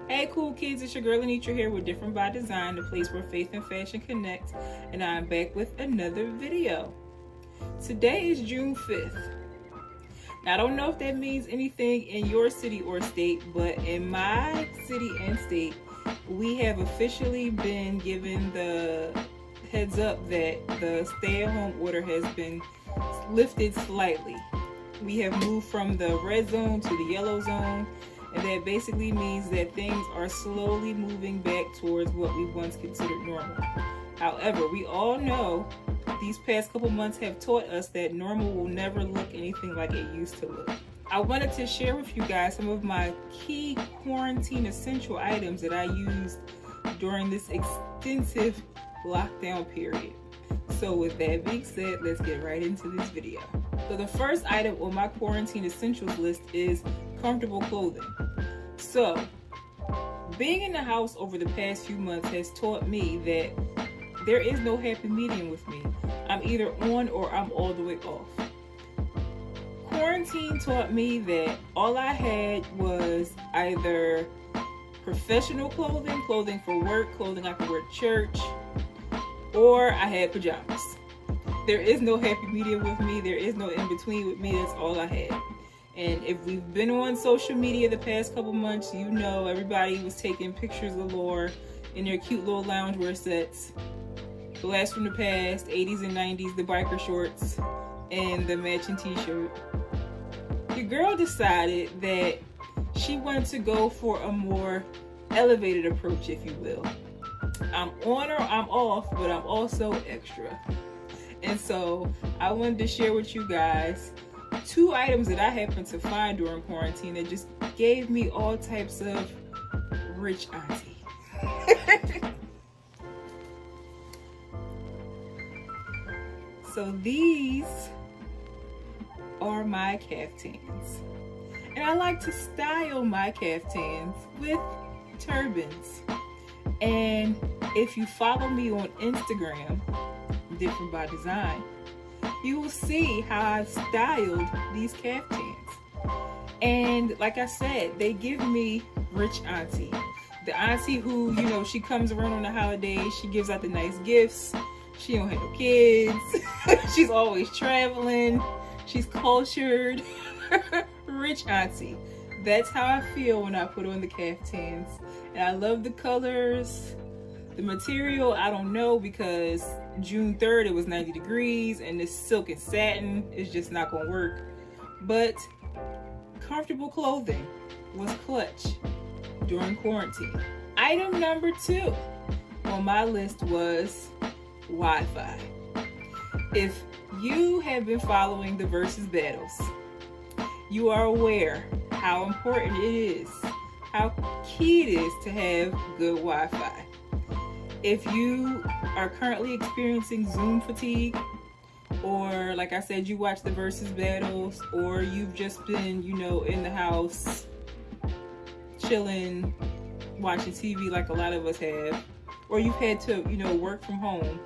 Hey cool kids, it's your girl Anitra here with Different by Design, the place where faith and fashion connect, and I'm back with another video. Today is June 5th. Now I don't know if that means anything in your city or state, but in my city and state, we have officially been given the heads up that the stay-at-home order has been lifted slightly. We have moved from the red zone to the yellow zone, and that basically means that things are slowly moving back towards what we once considered normal. However, we all know these past couple months have taught us that normal will never look anything like it used to look. I wanted to share with you guys some of my key quarantine essential items that I used during this extensive lockdown period. So with that being said, let's get right into this video. So the first item on my quarantine essentials list is comfortable clothing. So being in the house over the past few months has taught me that there is no happy medium with me. I'm either on or I'm all the way off. Quarantine taught me that all I had was either professional clothing, clothing for work, clothing I could wear to church, or I had pajamas. There is no happy medium with me. There is no in between with me. That's all I had. And if we've been on social media the past couple months, you know everybody was taking pictures galore in their cute little loungewear sets. Blast from the past, 80s and 90s, the biker shorts, and the matching t-shirt. Your girl decided that she wanted to go for a more elevated approach, if you will. I'm on or I'm off, but I'm also extra. And so I wanted to share with you guys 2 items that I happened to find during quarantine that just gave me all types of rich auntie. So these are my caftans. And I like to style my caftans with turbans. And if you follow me on Instagram, Different by Design, you will see how I've styled these caftans. And like I said, they give me rich auntie. The auntie who, you know, she comes around on the holidays, she gives out the nice gifts, she don't have no kids, she's always traveling, she's cultured, rich auntie. That's how I feel when I put on the caftans. And I love the colors. The material, I don't know, because June 3rd it was 90 degrees and this silk and satin is just not gonna work. But comfortable clothing was clutch during quarantine. Item number 2 on my list was Wi-Fi. If you have been following the versus battles, you are aware how important it is, how key it is to have good Wi-Fi. If you are currently experiencing Zoom fatigue, or like I said, you watch the versus battles, or you've just been, you know, in the house chilling, watching TV like a lot of us have, or you've had to, you know, work from home,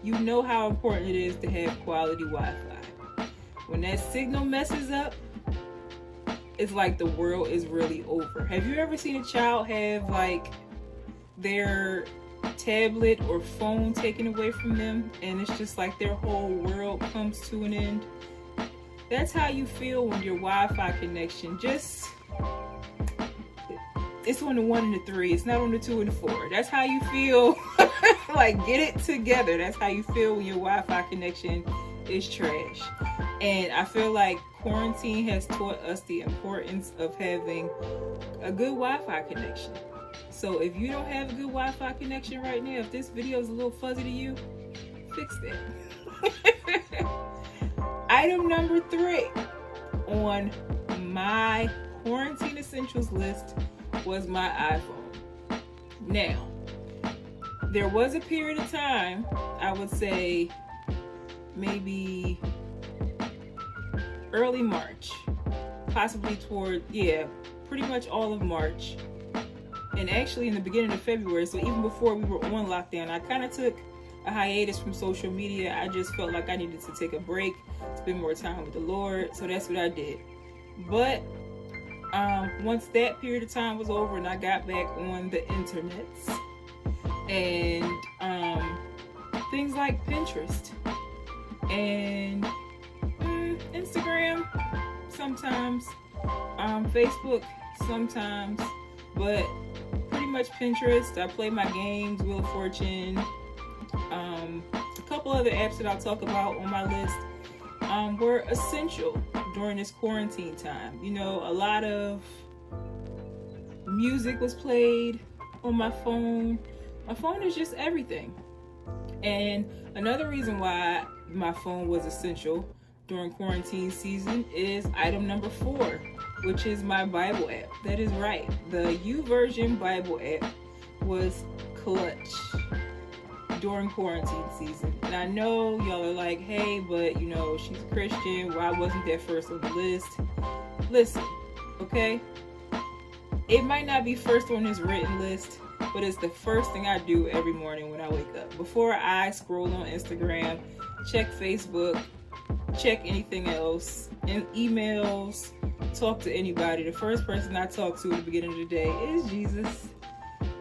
you know how important it is to have quality Wi-Fi. When that signal messes up, it's like the world is really over. Have you ever seen a child have like their tablet or phone taken away from them and it's just like their whole world comes to an end? That's how you feel when your Wi-Fi connection just, it's on the 1 and the 3, it's not on the 2 and the 4. That's how you feel. Like, get it together. That's how you feel when your Wi-Fi connection is trash. And I feel like quarantine has taught us the importance of having a good Wi-Fi connection. So if you don't have a good Wi-Fi connection right now, if this video is a little fuzzy to you, fix that. Item number 3 on my quarantine essentials list was my iPhone. Now, there was a period of time, I would say maybe early March, possibly toward, pretty much all of March, and actually in the beginning of February, so even before we were on lockdown, I kind of took a hiatus from social media. I just felt like I needed to take a break, spend more time with the Lord, so that's what I did. But Once that period of time was over and I got back on the internet and things like Pinterest and Instagram sometimes, Facebook sometimes, but pretty much Pinterest. I play my games, Wheel of Fortune, a couple other apps that I'll talk about on my list were essential during this quarantine time. You know, a lot of music was played on my phone. My phone is just everything. And another reason why my phone was essential during quarantine season is item number 4, which is my Bible app. That is right. The YouVersion Bible app was clutch during quarantine season. And I know y'all are like, hey, but you know, she's a Christian. Why wasn't that first on the list? Listen, okay? It might not be first on this written list, but it's the first thing I do every morning when I wake up. Before I scroll on Instagram, check Facebook, check anything else, and emails, talk to anybody, the first person I talk to at the beginning of the day is Jesus.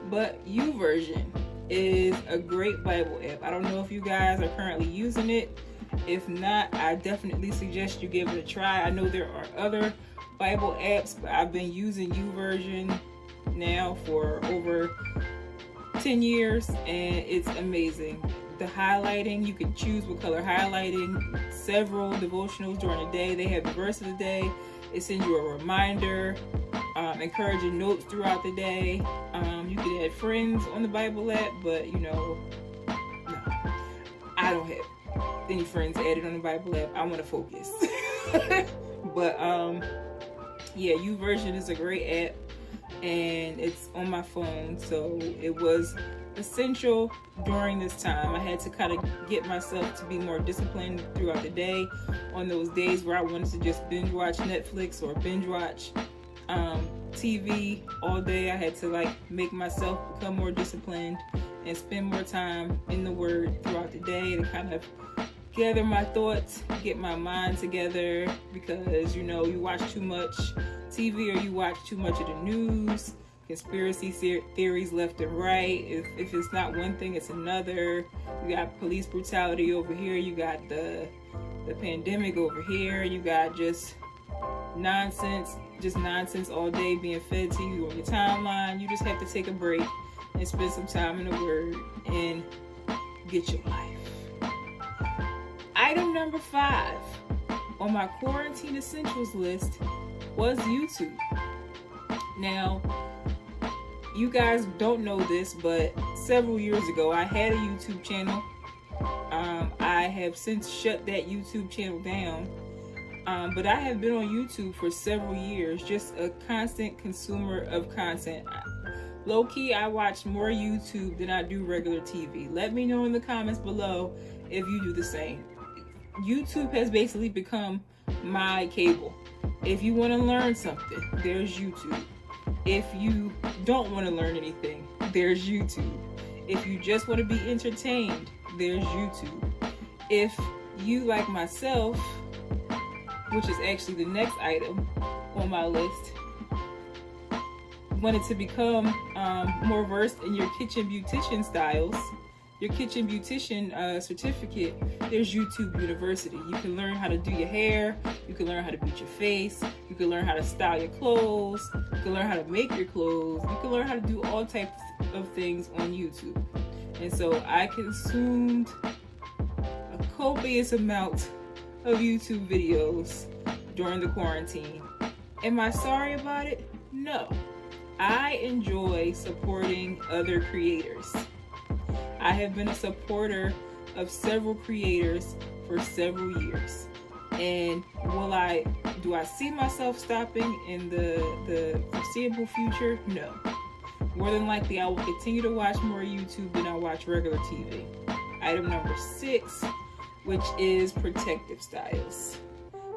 But YouVersion is a great Bible app. I don't know if you guys are currently using it. If not, I definitely suggest you give it a try. I know there are other Bible apps, but I've been using YouVersion now for over 10 years and it's amazing. The highlighting, you can choose what color highlighting, several devotionals during the day. They have the verse of the day. It sends you a reminder, encouraging notes throughout the day. You can add friends on the Bible app, but you know, no, I don't have any friends added on the Bible app. I want to focus. But yeah, YouVersion is a great app and it's on my phone, so it was essential during this time. I had to kind of get myself to be more disciplined throughout the day. On those days where I wanted to just binge watch Netflix or binge watch TV all day, I had to like make myself become more disciplined and spend more time in the Word throughout the day to kind of gather my thoughts, get my mind together, because you know, you watch too much TV or you watch too much of the news, conspiracy theories left and right. If it's not one thing, it's another. You got police brutality over here, you got the pandemic over here, you got just nonsense all day being fed to you on your timeline. You just have to take a break and spend some time in the Word and get your life. Item number 5 on my quarantine essentials list was YouTube. Now, you guys don't know this, but several years ago I had a YouTube channel. I have since shut that YouTube channel down, but I have been on YouTube for several years, just a constant consumer of content. Low-key, I watch more YouTube than I do regular TV. Let me know in the comments below if you do the same. YouTube has basically become my cable. If you want to learn something, there's YouTube. If you don't want to learn anything, there's YouTube. If you just want to be entertained, there's YouTube. If you, like myself, which is actually the next item on my list, wanted to become more versed in your kitchen beautician styles, your kitchen beautician certificate, there's YouTube University. You can learn how to do your hair, you can learn how to beat your face, you can learn how to style your clothes, you can learn how to make your clothes, you can learn how to do all types of things on YouTube. And so I consumed a copious amount of YouTube videos during the quarantine. Am I sorry about it? No. I enjoy supporting other creators. I have been a supporter of several creators for several years. And do I see myself stopping in the foreseeable future? No. More than likely, I will continue to watch more YouTube than I watch regular TV. Item number 6, which is protective styles.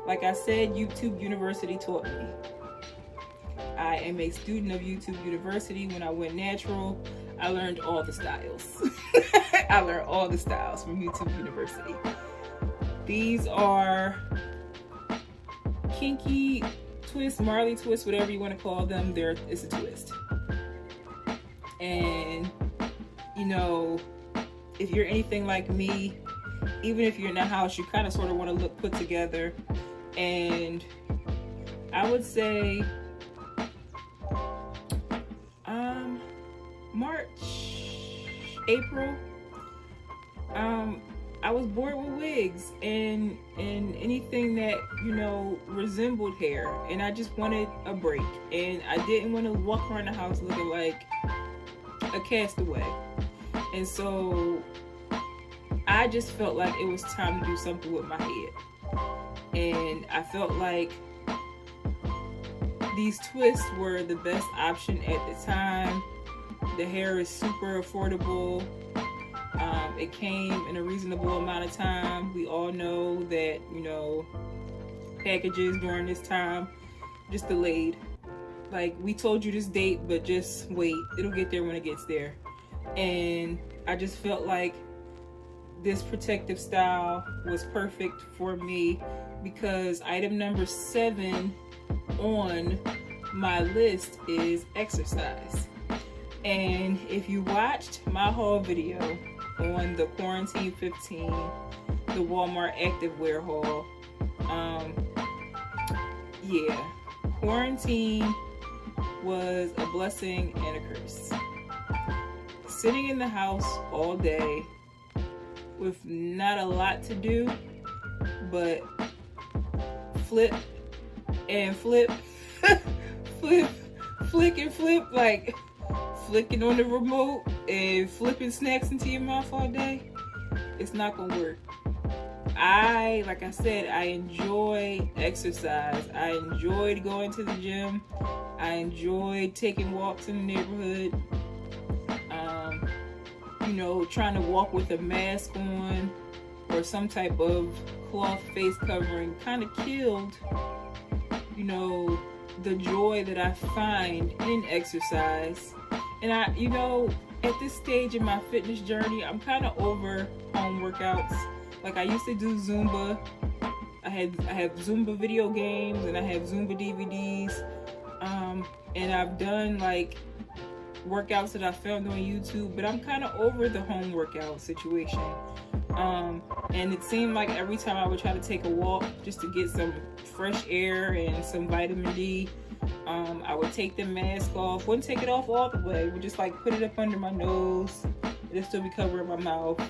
Like I said, YouTube University taught me. I am a student of YouTube University. When I went natural, I learned all the styles. I learned all the styles from YouTube University. These are kinky twist, Marley twist, whatever you want to call them, it's a twist. And you know, if you're anything like me, even if you're in the house, you kind of sort of want to look put together. And I would say March, April, I was bored with wigs and anything that, you know, resembled hair, and I just wanted a break, and I didn't want to walk around the house looking like a castaway. And so I just felt like it was time to do something with my head, and I felt like these twists were the best option at the time. The hair is super affordable. It came in a reasonable amount of time. We all know that, you know, packages during this time just delayed. Like, we told you this date, but just wait. It'll get there when it gets there. And I just felt like this protective style was perfect for me, because item number 7 on my list is exercise. And if you watched my haul video on the Quarantine 15, the Walmart activewear haul, yeah, quarantine was a blessing and a curse. Sitting in the house all day with not a lot to do but flip and flip, flick and flip, like flicking on the remote and flipping snacks into your mouth all day, it's not gonna work. Like I said, I enjoy exercise. I enjoyed going to the gym. I enjoyed taking walks in the neighborhood. You know, trying to walk with a mask on or some type of cloth face covering kind of killed, you know, the joy that I find in exercise. And I, you know, at this stage in my fitness journey, I'm kind of over home workouts. Like, I used to do Zumba. I have Zumba video games, and I have Zumba DVDs. And I've done like workouts that I found on YouTube, but I'm kind of over the home workout situation. And it seemed like every time I would try to take a walk just to get some fresh air and some vitamin D, I would take the mask off. Wouldn't take it off all the way. Would just like put it up under my nose. It'd still be covering my mouth.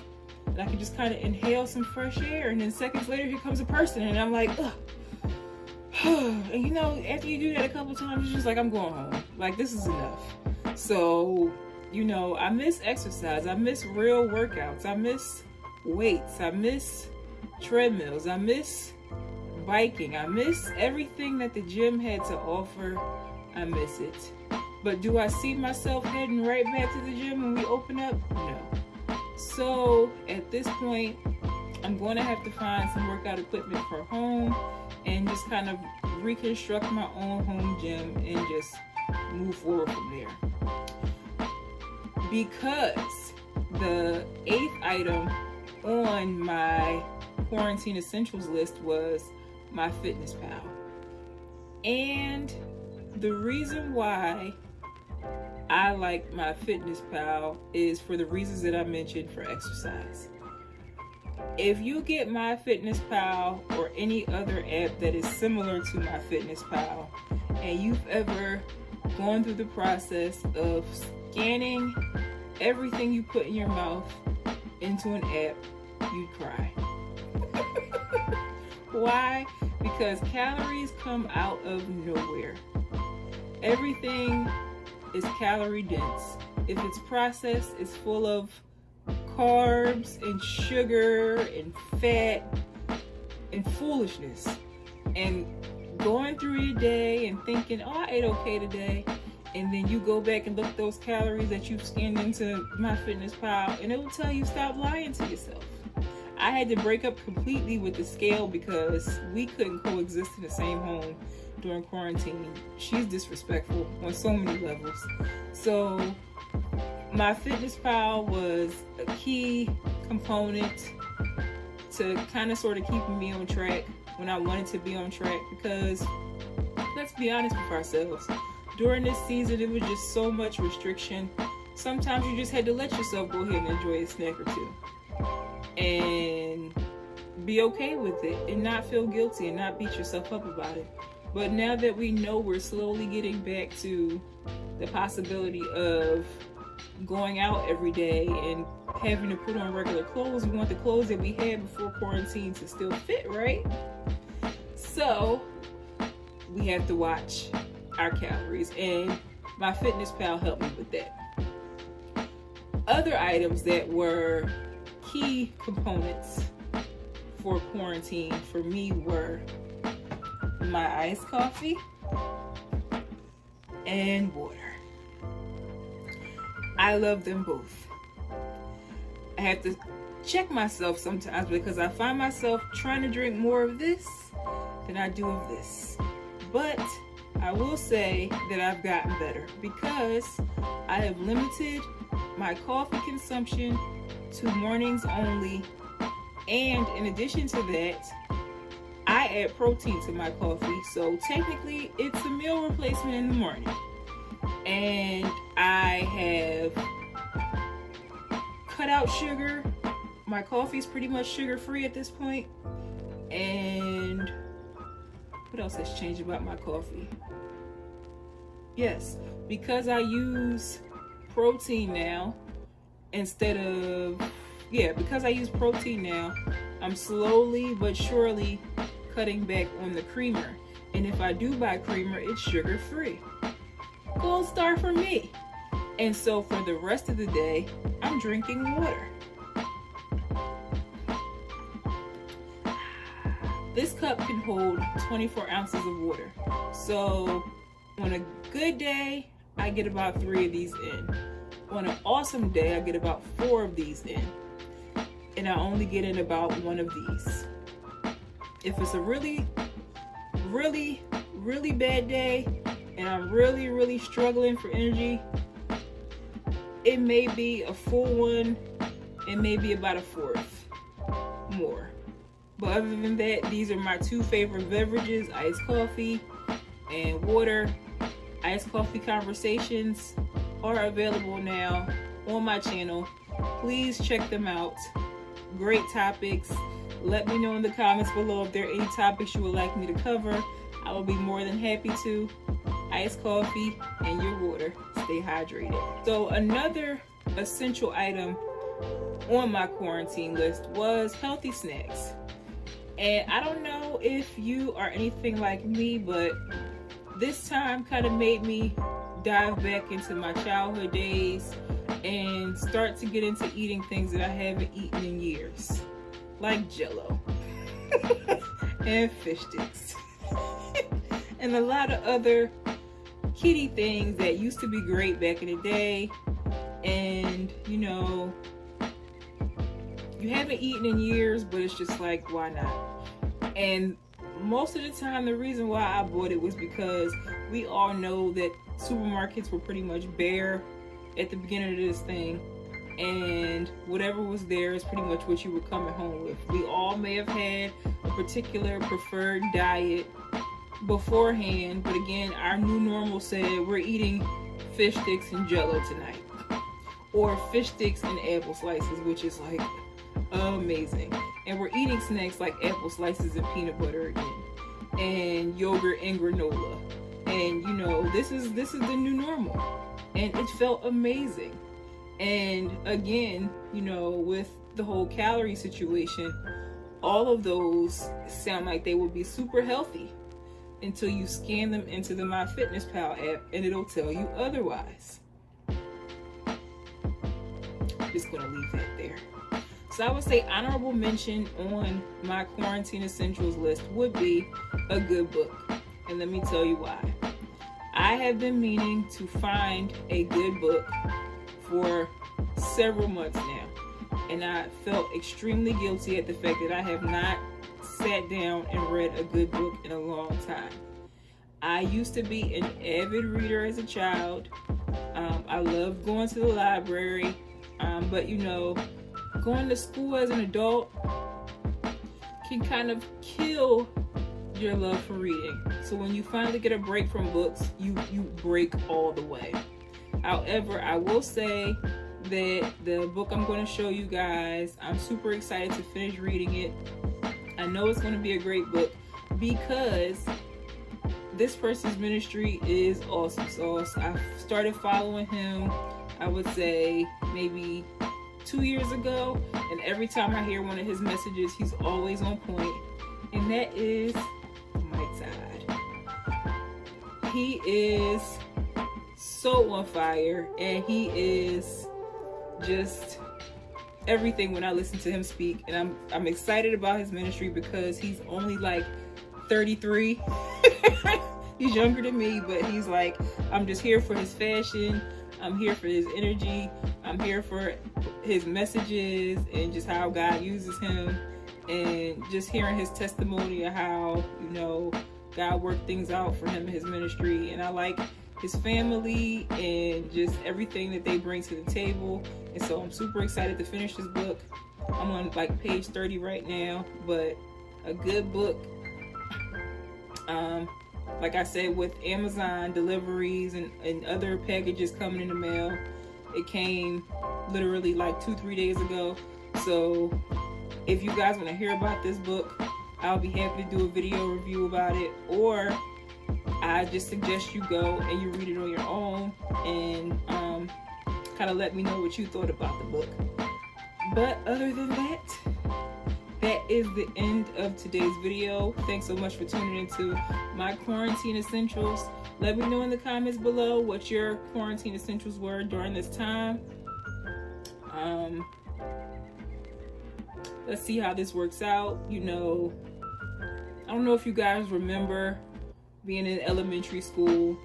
And I could just kind of inhale some fresh air. And then seconds later, here comes a person. And I'm like, ugh. And you know, after you do that a couple times, it's just like, I'm going home. Like, this is enough. So, you know, I miss exercise. I miss real workouts. I miss weights. I miss treadmills. I miss biking. I miss everything that the gym had to offer. I miss it. But do I see myself heading right back to the gym when we open up? No. So at this point, I'm going to have to find some workout equipment for home and just kind of reconstruct my own home gym and just move forward from there. Because the 8th item on my quarantine essentials list was my Fitness Pal. And the reason why I like my Fitness Pal is for the reasons that I mentioned for exercise. If you get my Fitness Pal or any other app that is similar to my Fitness Pal, and you've ever gone through the process of scanning everything you put in your mouth into an app, you'd cry. Why? Because calories come out of nowhere. Everything is calorie dense. If it's processed, it's full of carbs and sugar and fat and foolishness. And going through your day and thinking, oh, I ate okay today, and then you go back and look at those calories that you've scanned into MyFitnessPal, and it will tell you stop lying to yourself. I had to break up completely with the scale because we couldn't coexist in the same home during quarantine. She's disrespectful on so many levels. So MyFitnessPal was a key component to kind of sort of keeping me on track when I wanted to be on track, because let's let's be honest with ourselves. During this season, it was just so much restriction. Sometimes you just had to let yourself go ahead and enjoy a snack or two. And be okay with it and not feel guilty and not beat yourself up about it. But now that we know we're slowly getting back to the possibility of going out every day and having to put on regular clothes, we want the clothes that we had before quarantine to still fit, right? So we have to watch our calories, and MyFitnessPal helped me with that. Other items that were key components for quarantine for me were my iced coffee and water. I love them both. I have to check myself sometimes because I find myself trying to drink more of this than I do of this. But I will say that I've gotten better because I have limited my coffee consumption to mornings only. And in addition to that, I add protein to my coffee. So technically it's a meal replacement in the morning. And I have cut out sugar. My coffee is pretty much sugar free at this point. And what else has changed about my coffee? Yes, because I use protein now because I use protein now, I'm slowly but surely cutting back on the creamer. And if I do buy creamer, it's sugar free. Gold star for me. And so for the rest of the day, I'm drinking water. This cup can hold 24 ounces of water. So on a good day, I get about 3 of these in. On an awesome day, I get about 4 of these in. And I only get in about 1 of these. If it's a really, really, really bad day and I'm really, really struggling for energy, it may be a full one and maybe about a 4th more. But other than that, these are my 2 favorite beverages, iced coffee and water. Iced coffee conversations are available now on my channel. Please check them out. Great topics. Let me know in the comments below if there are any topics you would like me to cover. I will be more than happy to. Iced coffee and your water. Stay hydrated. So another essential item on my quarantine list was healthy snacks. And I don't know if you are anything like me, but this time kind of made me dive back into my childhood days and start to get into eating things that I haven't eaten in years, like Jell-O and fish sticks and a lot of other kiddie things that used to be great back in the day. And you know, you haven't eaten in years, but it's just like, why not? And most of the time, the reason why I bought it was because we all know that supermarkets were pretty much bare at the beginning of this thing, and whatever was there is pretty much what you were coming home with. We all may have had a particular preferred diet beforehand, but again, our new normal said we're eating fish sticks and Jell-O tonight, or fish sticks and apple slices, which is like amazing. And we're eating snacks like apple slices and peanut butter again, and yogurt and granola. And you know, this is the new normal, and it felt amazing. And again, you know, with the whole calorie situation, all of those sound like they would be super healthy until you scan them into the MyFitnessPal app, and it'll tell you otherwise. Just gonna leave that there. So I would say honorable mention on my quarantine essentials list would be a good book. And let me tell you why. I have been meaning to find a good book for several months now. And I felt extremely guilty at the fact that I have not sat down and read a good book in a long time. I used to be an avid reader as a child. I loved going to the library. But you know, going to school as an adult can kind of kill your love for reading. So when you finally get a break from books, you break all the way. However, I will say that the book I'm going to show you guys, I'm super excited to finish reading it. I know it's going to be a great book because this person's ministry is awesome. So I started following him, I would say maybe 2 years ago, and every time I hear one of his messages, he's always on point, and that is Mike's side. He is so on fire, and he is just everything when I listen to him speak. And I'm excited about his ministry because he's only like 33. He's younger than me, but he's like, I'm just here for his fashion, I'm here for his energy, I'm here for his messages and just how God uses him, and just hearing his testimony of how, you know, God worked things out for him in his ministry. And I like his family and just everything that they bring to the table. And so I'm super excited to finish this book. I'm on like page 30 right now, but a good book. Like I said, with Amazon deliveries and other packages coming in the mail, it came literally like 2-3 days ago. So if you guys want to hear about this book, I'll be happy to do a video review about it, or I just suggest you go and you read it on your own and kind of let me know what you thought about the book. But other than that, that is the end of today's video. Thanks so much for tuning into my quarantine essentials. Let me know in the comments below what your quarantine essentials were during this time. Let's see how this works out. You know, I don't know if you guys remember being in elementary school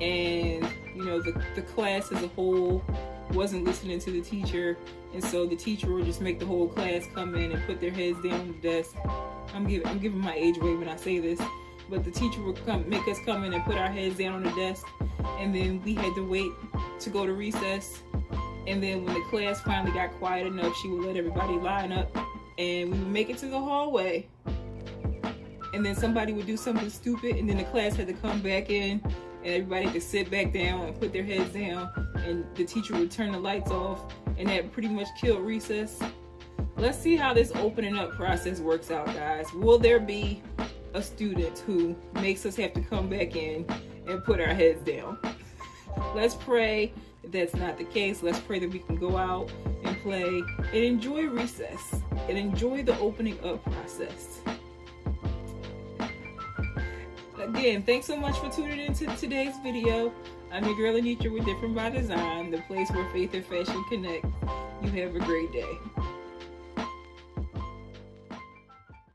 and, you know, the class as a whole wasn't listening to the teacher, and so the teacher would just make the whole class come in and put their heads down on the desk. I'm giving my age away when I say this, but the teacher would make us come in and put our heads down on the desk, and then we had to wait to go to recess. And then when the class finally got quiet enough, she would let everybody line up, and we would make it to the hallway. And then somebody would do something stupid, and then the class had to come back in, and everybody could sit back down and put their heads down, and the teacher would turn the lights off, and that pretty much killed recess. Let's see how this opening up process works out, guys. Will there be a student who makes us have to come back in and put our heads down? Let's pray that that's not the case. Let's pray that we can go out and play and enjoy recess and enjoy the opening up process. Again, thanks so much for tuning into today's video. I'm your girl Anitra with Different by Design, the place where faith and fashion connect. You have a great day.